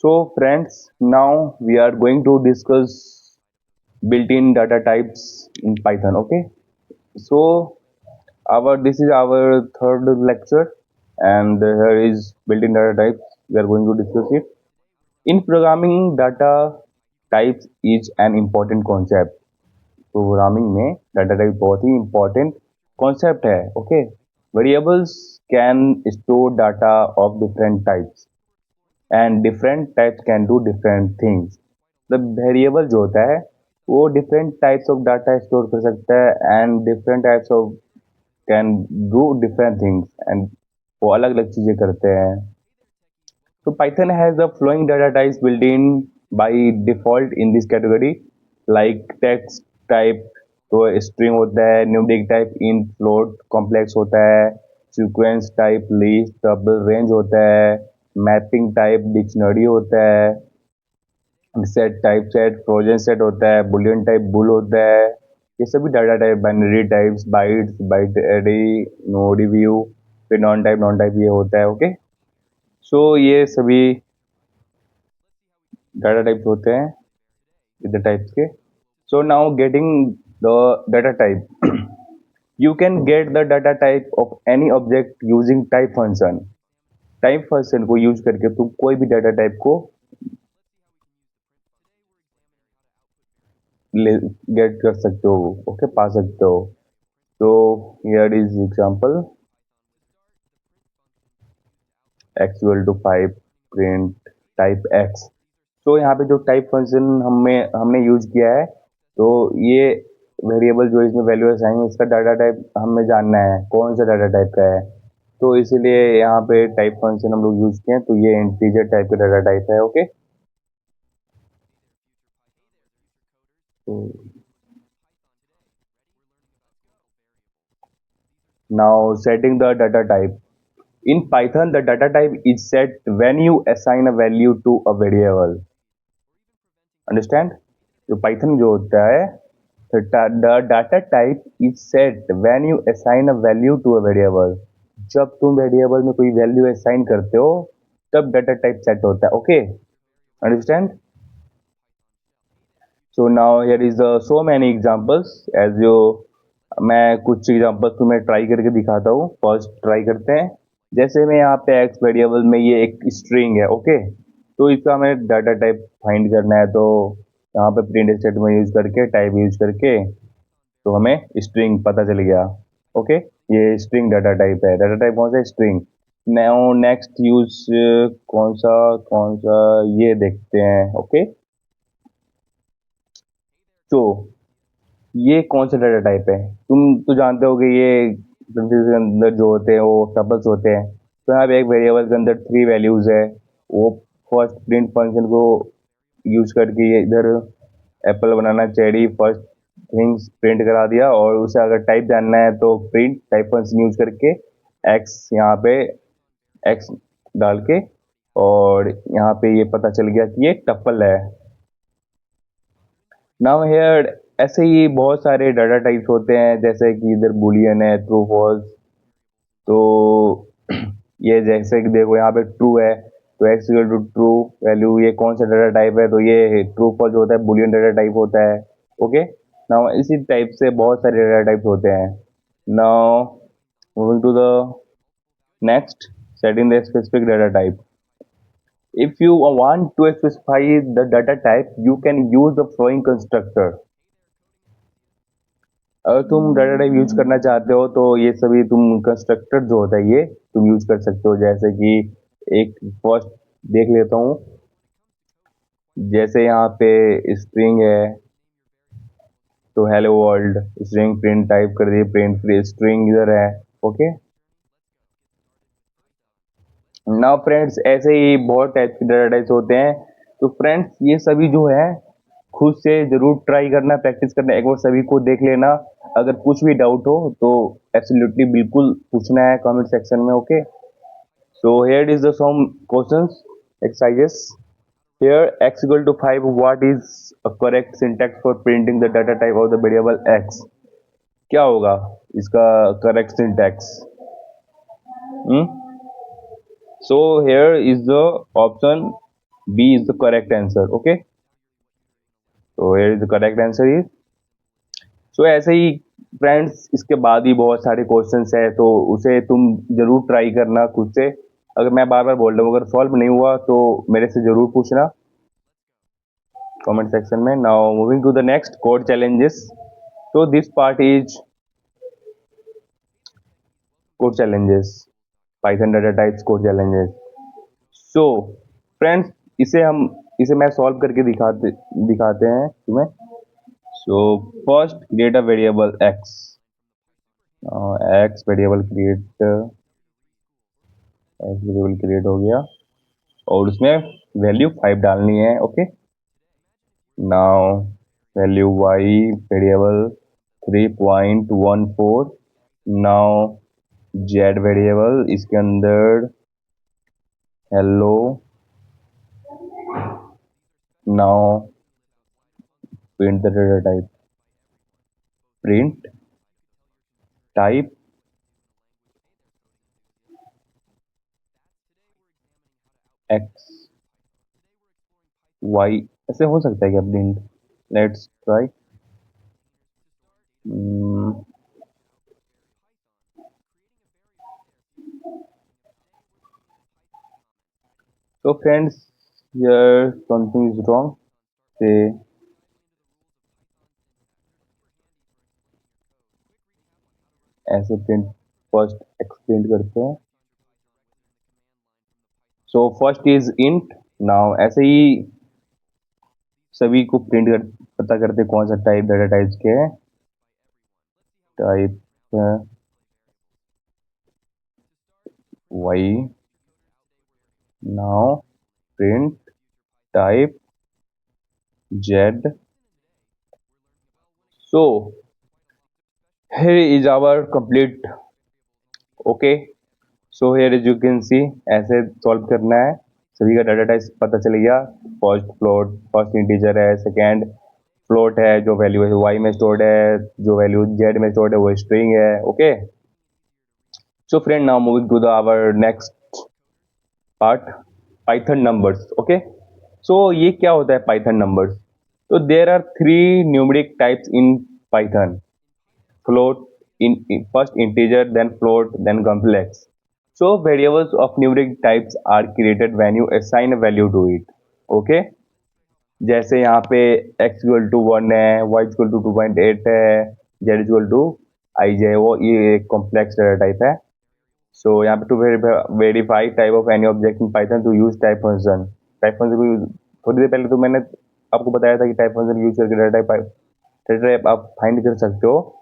So friends, now we are going to discuss built-in data types in Python. Okay. So our this is our third lecture, and here is built-in data types. We are going to discuss it. In programming, data types is an important concept. Programming में data type बहुत ही important concept है. Okay. Variables can store data of different types and different types can do different things. The variable जो होता है वो different types of data store कर सकता है and different types of can do different things and वो अलग अलग चीजें करते हैं. So Python has the flowing data types built in by default in this category, like text type तो string होता है, numeric type int float complex होता है, sequence type list double range होता है, mapping type dictionary होता है, set type set frozen set होता है, boolean type bool होता है. ये सभी data type binary types bytes byte array नो रिव्यू फिर नॉन टाइप ये होता है. ओके. सो ये सभी डाटा टाइप्स होते हैं इधर टाइप्स के. So now getting the data type. You can get the data type of any object using type function. Type function को यूज करके तुम कोई भी डाटा टाइप को गेट कर सकते हो. ओके. पा सकते हो. तो here is example x equal to 5 print type x. तो यहाँ पे जो टाइप फंक्शन हमने यूज किया है, तो ये वेरिएबल जो इसमें वैल्यू असाइन है इसका डाटा टाइप हमें जानना है कौन सा डाटा टाइप का है. तो इसीलिए यहाँ पे टाइप फंक्शन हम लोग यूज किए हैं. तो ये इंटीजर टाइप का डाटा टाइप है. Okay. Now setting the data type. In Python, the data type is set when you assign a value to a variable. Understand? तो Python जो होता है, the data type is set when you assign a value to a variable. जब तुम variable में कोई value assign करते हो तब डाटा टाइप सेट होता है. Okay. Understand? So now here is so many examples as you. मैं कुछ एग्जांपल्स तुम्हें ट्राई करके दिखाता हूँ. फर्स्ट ट्राई करते हैं. जैसे मैं यहाँ पे एक्स वेरिएबल में ये एक स्ट्रिंग है. ओके. तो इसका हमें डाटा टाइप फाइंड करना है. तो यहाँ पे प्रिंट स्टेटमेंट यूज करके टाइप यूज करके तो हमें स्ट्रिंग पता चल गया. ओके. ये स्ट्रिंग डाटा टाइप है. डाटा टाइप कौन सा? स्ट्रिंग. नाउ नेक्स्ट यूज कौन सा ये देखते हैं. ओके. तो ये कौन सा डाटा टाइप है? तुम तो जानते हो कि ये के अंदर जो होते हैं वो टपल्स होते हैं. तो यहाँ पे एक वेरिएबल के अंदर 3 वैल्यूज है. वो फर्स्ट प्रिंट फंक्शन को यूज करके ये इधर apple banana cherry first things print करा दिया. और उसे अगर टाइप जानना है तो प्रिंट टाइप फंक्शन यूज करके एक्स यहाँ पे एक्स डाल के और यहाँ पे ये पता चल गया कि ये टप्पल है. नाउ हेयर ऐसे ही बहुत सारे डाटा टाइप्स होते हैं. जैसे कि इधर बुलियन है ट्रू फॉल्स. तो ये जैसे कि देखो यहाँ पे ट्रू है तो x equal to true value. ये कौन सा डाटा टाइप है? तो ये ट्रू फॉल्स होता है. बुलियन डाटा टाइप होता है. ओके. नाउ इसी टाइप से बहुत सारे डाटा टाइप्स होते हैं. Now moving to the next. Setting the specific data type. If you want to specify the data type, you can use the following constructor. अगर तुम डाटा टाइप यूज करना चाहते हो तो ये सभी तुम कंस्ट्रक्टर जो होता है ये तुम यूज कर सकते हो. जैसे कि एक फर्स्ट देख लेता हूँ. जैसे यहाँ पे स्ट्रिंग है तो hello world string print type कर दिए. प्रिंट फ्री स्ट्रिंग इधर है. ओके. नाउ फ्रेंड्स ऐसे ही बहुत टाइप के डाटा टाइप्स होते हैं. तो फ्रेंड्स ये सभी जो है खुद से जरूर ट्राई करना प्रैक्टिस करना. एक बार सभी को देख लेना. अगर कुछ भी डाउट हो तो एब्सोल्युटली बिल्कुल पूछना है कमेंट सेक्शन में. Okay. So here is the some questions exercises. Here x equal to 5 what is a correct syntax for printing the data type of the variable x. क्या होगा इसका correct syntax? So here is the option B is the correct answer. Okay, so here is the correct answer is. So ऐसे ही friends इसके बाद ही बहुत सारे questions है, तो उसे तुम जरूर ट्राई करना खुद से। अगर मैं बार बार बोल रहा हूँ, अगर सॉल्व नहीं हुआ तो मेरे से जरूर पूछना कमेंट सेक्शन में। Now moving to the next code challenges. तो this part is code challenges, Python data types code challenges. So friends, इसे मैं सॉल्व करके दिखाते हैं तुम्हें। So first create a variable X. X variable create हो गया और उसमें वैल्यू 5 डालनी है। Okay, now value Y variable 3.14। Now Z variable, इसके अंदर hello. Now print the data type, print type x y. ऐसे हो सकता है क्या print? Let's try. So friends, here something is wrong. Say ऐसे प्रिंट फर्स्ट एक्सप्लेन करते हैं। So first is int. Now ऐसे ही सभी को प्रिंट कर पता करते कौन सा टाइप डाटा टाइप्स के है। Type y. Now print type z. So here is our complete। Okay, so here as you can see, ऐसे सॉल्व करना है। सभी का डाटा टाइप पता चल गया। फर्स्ट फ्लोट, फर्स्ट इंटीजर है, सेकेंड फ्लोट है जो वैल्यू वाई में स्टोर्ड है, जो वैल्यू जेड में स्टोर्ड है वो स्ट्रिंग है। Okay, so friend now moving to the our next part, Python numbers. Okay, so ये क्या होता है पाइथन नंबर्स? तो there are 3 numeric types in Python. float, in first integer, then float, then complex. So variables of numeric types are created when you assign a value to it. Okay, जैसे यहाँ पे x equal to 1 है, y equal to 2.8 है, z equal to आई जे, वो ये एक complex data type है। So यहाँ पे to verify type of any object in Python to use type function. Type function थोड़ी देर पहले तो मैंने आपको बताया था कि टाइप फंक्शन यूज करके डाटा टाइप आप फाइंड कर सकते हो।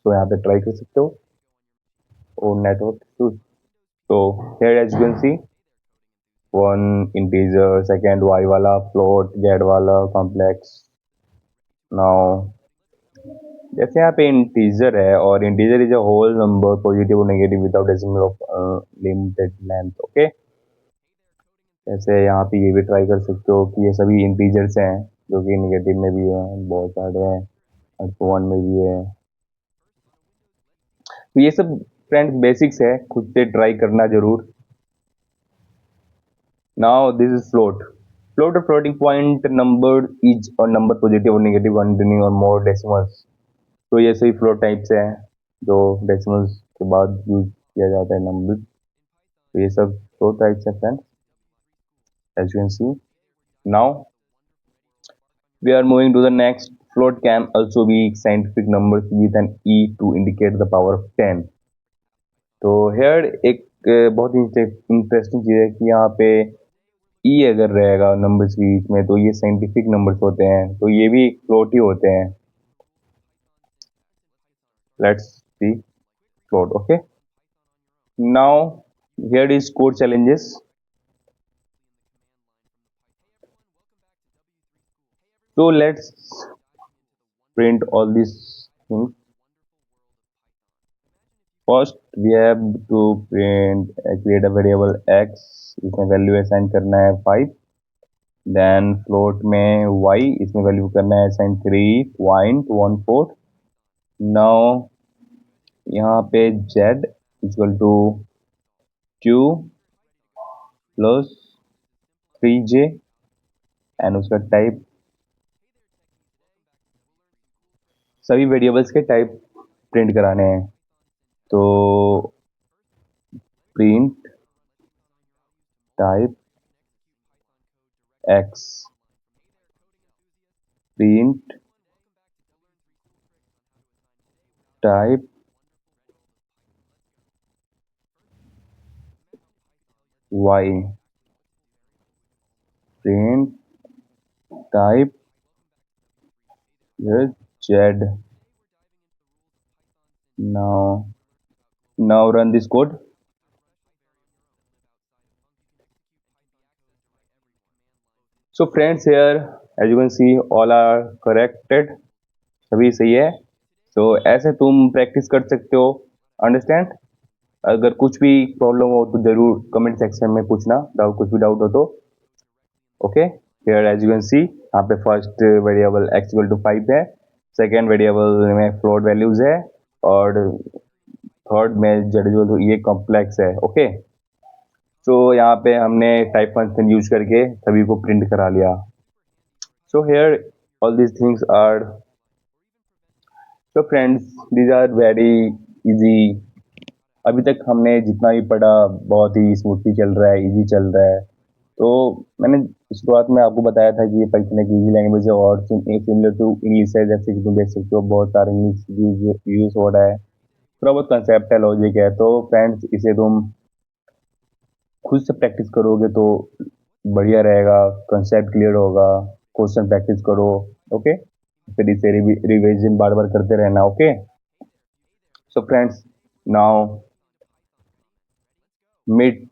तो यहाँ पे ट्राई कर सकते हो और नेटवर्क। तो here as you can see, one integer, second y वाला, float z वाला, complex। now जैसे यहाँ पे इंटीजर है और integer is a whole number positive और negative without decimal of limited length. Okay, जैसे यहाँ पे ये भी ट्राई कर सकते हो कि ये सभी इंटीजर्स हैं जो कि नेगेटिव में भी है, बहुत सारे हैं, और वन में भी है। तो ये सब फ्रेंड्स बेसिक्स है, खुद से ट्राई करना जरूर। Now this is float. Float or floating point number is a number positive or negative containing or more decimals। तो ये सही फ्लोट टाइप्स है जो डेसिमल्स के बाद यूज किया जाता है नंबर। तो ये सब फ्लोट टाइप्स है friends, as you can see। Now we are moving to the next। Float can also be scientific numbers with an e to indicate the power of 10। तो here एक बहुत इंटरेस्टिंग चीज़ है कि यहाँ पे ई अगर रहेगा नंबर्स के बीच में तो ये साइंटिफिक नंबर्स होते हैं, तो ये भी फ्लोट ही होते हैं। Let's see float. Okay, now here is code challenges. so let's print all these things। first we have to print create a variable x, इसमें वैल्यू असाइन करना है 5। देन फ्लोट में y, इसमें वैल्यू करना है assign 3.14। नाउ यहाँ पे z equal to 2 plus three j and उसका टाइप, सभी वेरिएबल्स के टाइप प्रिंट कराने हैं। तो print type x, print type y, print type z. Now run this code. So friends, here as you can see all are corrected, सभी सही है। तो ऐसे तुम प्रैक्टिस कर सकते हो। अंडरस्टैंड? अगर कुछ भी प्रॉब्लम हो तो जरूर कमेंट सेक्शन में पूछना, डाउट कुछ भी डाउट हो तो। Okay, here as you can see यहाँ पे first variable x equal to 5 है, सेकेंड वेरिएबल में फ्लोट वैल्यूज है, और थर्ड में z इक्वल टू ये कॉम्प्लेक्स है। ओके, तो यहाँ पे हमने टाइप फंक्शन यूज करके सभी को प्रिंट करा लिया। So here all these things are, so friends, these are very easy। अभी तक हमने जितना भी पढ़ा बहुत ही स्मूथली चल रहा है, इजी चल रहा है। तो मैंने शुरुआत में आपको बताया था कि ये पाइथन एक इजी लैंग्वेज है और सिमिलर टू इंग्लिश है, जैसे कि तुम देख सकते हो बहुत सारे इंग्लिश यूज हो रहा है, थोड़ा बहुत कंसेप्ट है, लॉजिक है। तो फ्रेंड्स इसे तुम खुद से प्रैक्टिस करोगे तो बढ़िया रहेगा, कंसेप्ट क्लियर होगा। क्वेश्चन प्रैक्टिस करो, ओके, फिर इसे रिवीजन बार बार करते रहना। Okay, so friends now meet